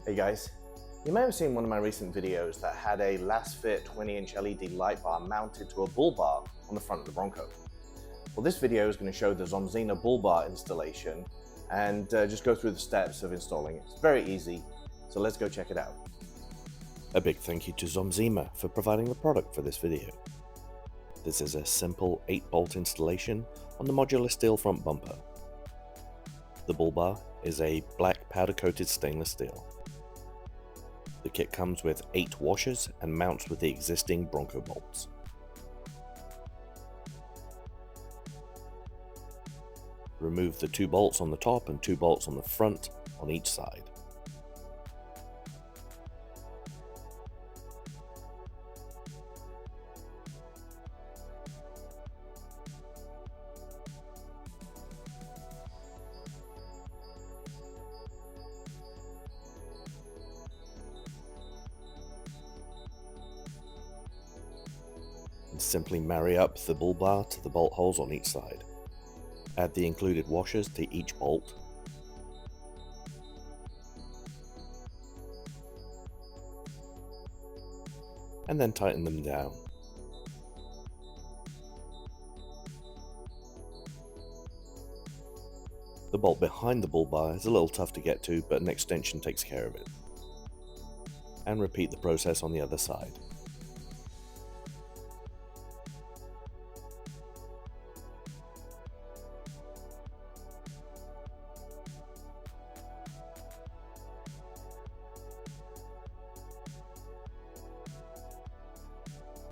Hey guys, you may have seen one of my recent videos that had a Lasfit 20-inch LED light bar mounted to a bull bar on the front of the Bronco. Well, this video is going to show the Xomzema Bull Bar installation and just go through the steps of installing it. It's very easy, so let's go check it out. A big thank you to Xomzema for providing the product for this video. This is a simple 8-bolt installation on the modular steel front bumper. The bull bar is a black powder-coated stainless steel. The kit comes with 8 washers and mounts with the existing Bronco bolts. Remove the 2 bolts on the top and 2 bolts on the front on each side. And simply marry up the bull bar to the bolt holes on each side. Add the included washers to each bolt. And then tighten them down. The bolt behind the bull bar is a little tough to get to, but an extension takes care of it. And repeat the process on the other side.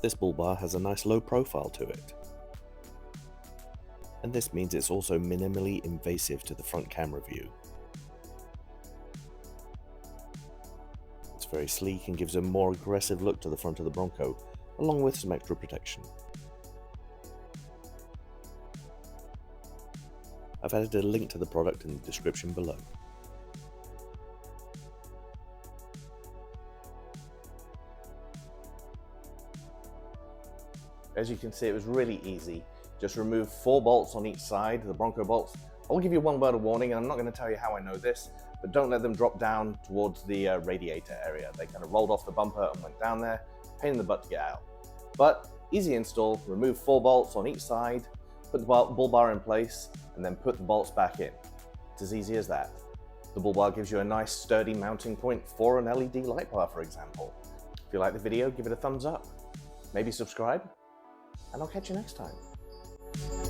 This bull bar has a nice low profile to it, and this means it's also minimally invasive to the front camera view. It's very sleek and gives a more aggressive look to the front of the Bronco, along with some extra protection. I've added a link to the product in the description below. As you can see, it was really easy. Just remove 4 bolts on each side, the Bronco bolts. I will give you one word of warning, and I'm not going to tell you how I know this, but don't let them drop down towards the radiator area. They kind of rolled off the bumper and went down there, pain in the butt to get out. But easy install, remove 4 bolts on each side, put the bull bar in place, and then put the bolts back in. It's as easy as that. The bull bar gives you a nice sturdy mounting point for an LED light bar, for example. If you like the video, give it a thumbs up. Maybe subscribe, and I'll catch you next time.